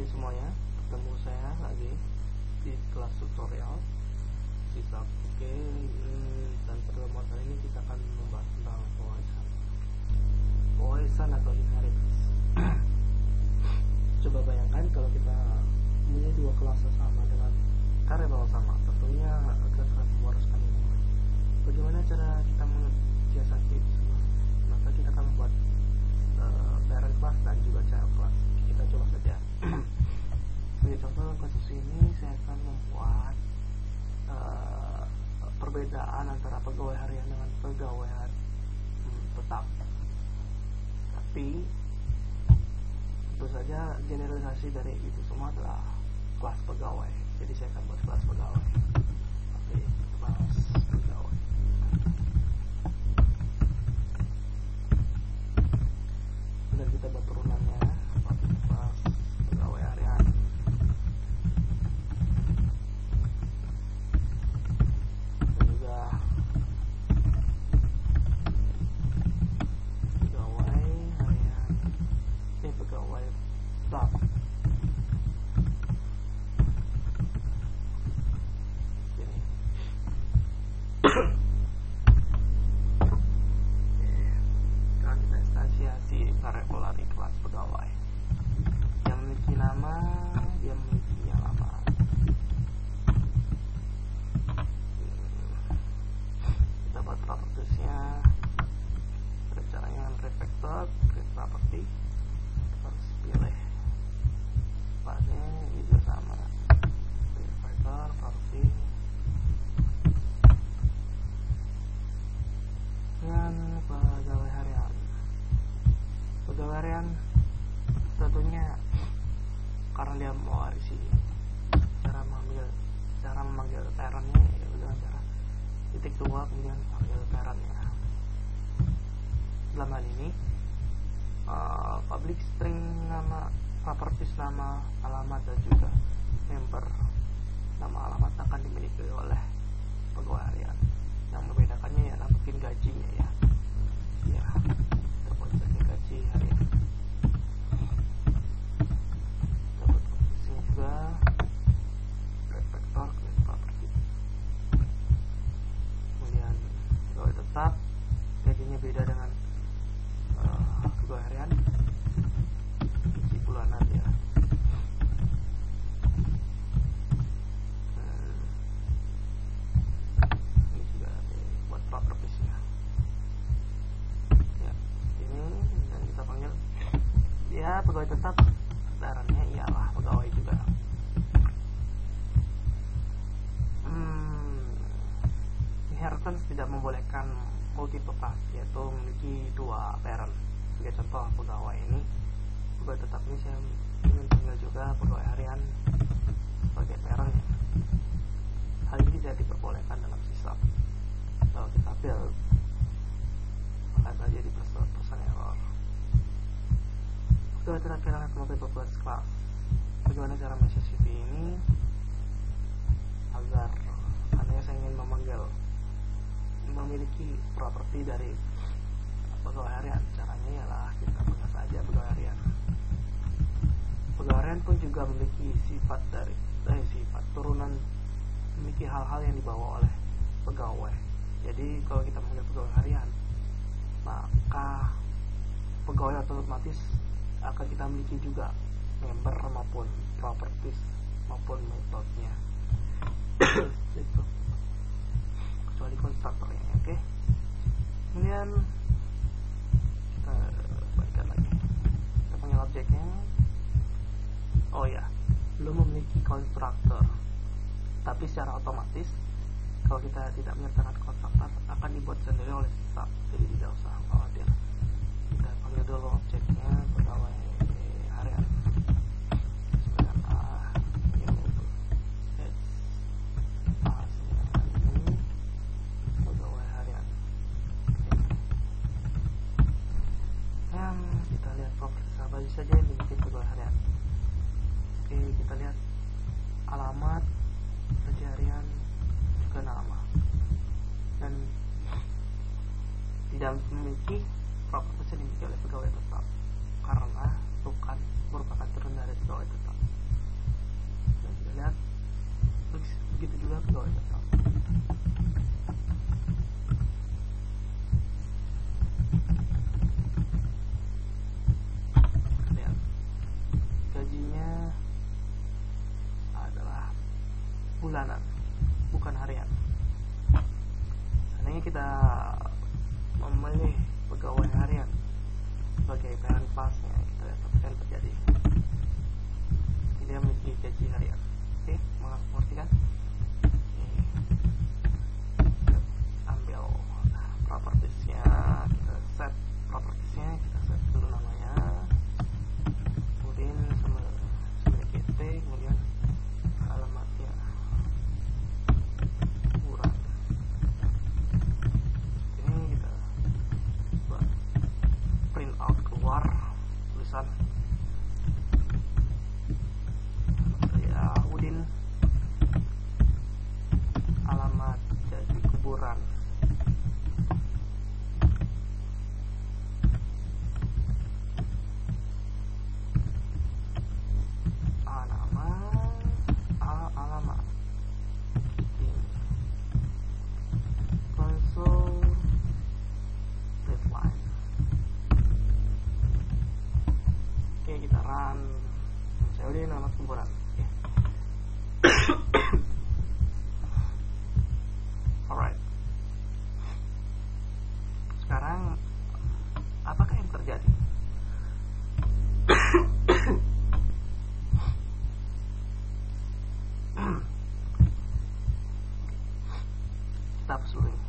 Hai semuanya, ketemu saya lagi di kelas tutorial Sisap. Oke, dan pertemuan kali ini kita akan membahas tentang Poesan atau inheritance. Coba bayangkan kalau kita punya dua kelas sama dengan variabel sama, tentunya akan sangat memboroskan memori. Bagaimana cara kita mensiasati itu semua? Maka kita akan membuat parent class dan juga child class. Kita coba saja. Sebagai contoh kasus ini saya akan membuat perbedaan antara pegawai harian dengan pegawai tetap. Tapi tentu saja generalisasi dari itu semua adalah kelas pegawai. Jadi saya akan buat kelas pegawai. Oke, kelas pegawai. Dan kita buat turunannya. Kelas pegawai harian. Dan juga pegawai harian. Ini pegawai tetap. Variabel dari kelas pegawai yang memiliki nama, dia memiliki alamat. Kita buat propertiesnya. Ada caranya dengan refactor, create property. Harus pilih spasnya, ini juga sama. Refactor, property. Dan pegawai harian. Pegawai harian tentunya karena dia mewarisi cara memanggil parentnya ya dengan cara titik dua kemudian panggil parentnya. Dalam hal ini public string nama, properties nama, alamat dan juga member nama alamat akan dimiliki oleh pegawai harian. Yang membedakannya ialah mungkin gajinya ya. Gaji harian. Dapat posisinya juga refactor create property. Kemudian pegawai tetap gajinya beda dengan pegawai harian, gaji bulanan ya. Ini juga buat propertiesnya. Ya, pegawai tetap darahnya ialah pegawai juga. Inheritance tidak membolehkan multiple class, yaitu memiliki dua parent. Sebagai contoh pegawai ini, pegawai tetap ini saya ingin panggil juga pegawai harian sebagai parentnya. Hal ini tidak diperbolehkan dalam sisap. Kalau kita build, maka terjadi person error. Pegawai tetap kehilangan multiple class. Bagaimana cara mensiasati ini agar karena saya ingin memiliki properti dari pegawai harian. Caranya ialah kita panggil saja pegawai harian. Pegawai harian pun juga memiliki sifat dari sifat turunan, memiliki hal-hal yang dibawa oleh pegawai. Jadi kalau kita panggil pegawai harian, maka pegawai otomatis akan kita miliki juga member maupun properties maupun metodenya. Itu kecuali konstruktornya. Oke. Kemudian kita balikkan lagi. Kita panggil objeknya. Oh ya, belum memiliki konstruktor. Tapi secara otomatis kalau kita tidak menyertakan konstruktor akan dibuat sendiri oleh sisap. Jadi tidak usah khawatir. Kita panggil dulu objeknya pegawai harian. Pegawai harian. Yang kita lihat properti apa saja yang dimiliki pegawai harian. Oke, kita lihat alamat, gaji harian, juga nama. Dan tidak memiliki properti yang dimiliki oleh pegawai tetap karena bukan merupakan turun dari pegawai tetap. lihat begitu juga pegawai tetap. Lihat, gajinya adalah bulanan, bukan harian. Seandainya kita memilih pegawai harian sebagai parent pasnya, kita lihat apa yang terjadi. Tidak memiliki gaji harian. Oke, mengerti kan? Ambil propertiesnya, kita set propertiesnya, kita set dulu namanya, kemudian PT, kemudian alamatnya kurang. Ini kita buat print out keluar tulisan saya Udin, alamat jadi kuburan. Alamat ini console deadline. Oke, kita run. Saya udah alamat kuburan. Oke. Alright. Sekarang apakah yang terjadi? Kita hapus dulu ini.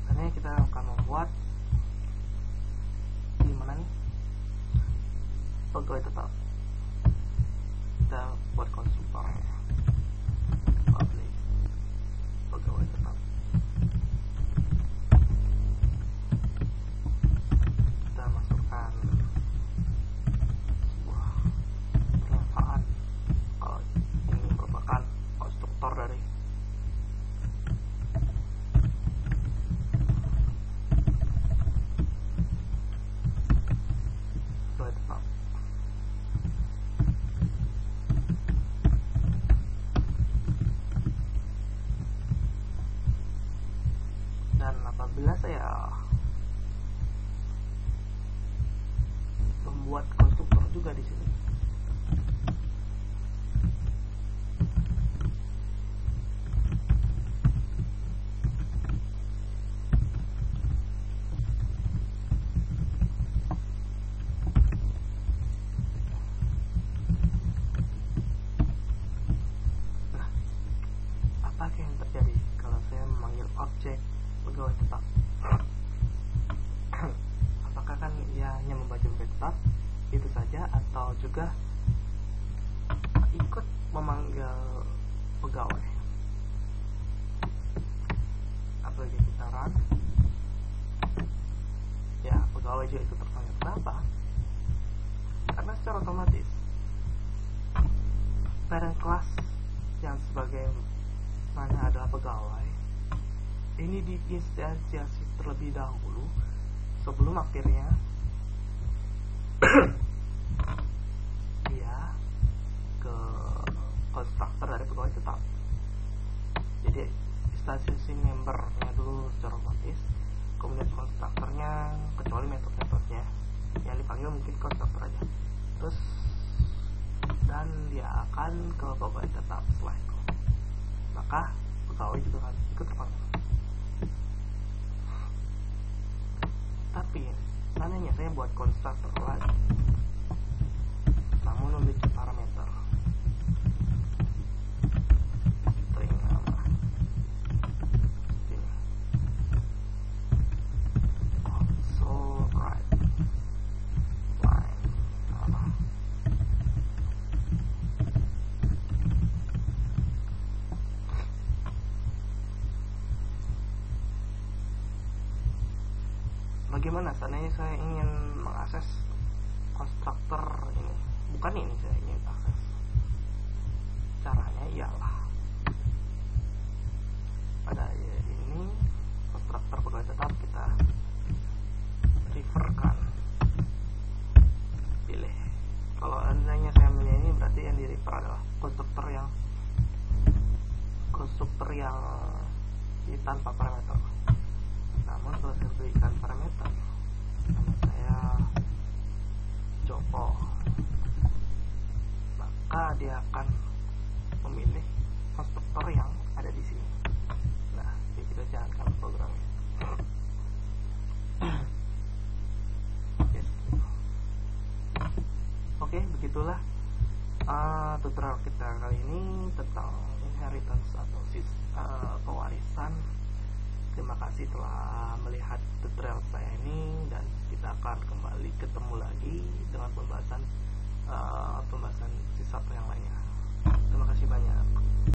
Karena kita akan membuat di mana nih pegawai tetap. Kita buat konstruktornya public pegawai tetap. Kita masukkan sebuah pernyataan kalau ini merupakan konstruktor dari pegawai tetap. Dan apabila saya membuat konstruktor juga di sini, nah, apakah yang terjadi kalau saya memanggil objek pegawai tetap? Apakah kan ia hanya membaca pegawai tetap itu saja, atau juga ikut memanggil pegawai? Apalagi kita run, ya pegawai juga ikut terpanggil. Kenapa? Karena secara otomatis parent class yang sebagai mana adalah pegawai ini diinstansiasi terlebih dahulu sebelum akhirnya dia ke konstruktor dari pegawai tetap. Jadi instansiasi membernya dulu secara otomatis, kemudian konstruktornya, kecuali metode-metodenya yang dipanggil mungkin konstruktor aja, terus dan dia akan ke pegawai tetap setelah itu. Maka pegawai juga akan ikut terpanggil. Tapi seandainya saya buat konstruktor lagi, namun memiliki parameter string nama ini console write line nama. Bagaimana seandainya saya ingin mengakses konstruktor ini? Bukan ini saya ingin akses. Caranya ialah pada ini yang tanpa parameter. Namun kalau saya berikan parameter, nama saya Joko, maka dia akan memilih konstruktor yang ada di sini. Nah, jadi kita jalankan programnya. Oke, begitulah tutorial kita kali ini tentang inheritance atau pewarisan. Terima kasih telah melihat tutorial saya ini, dan kita akan kembali ketemu lagi dengan pembahasan sisa yang lainnya. Terima kasih banyak.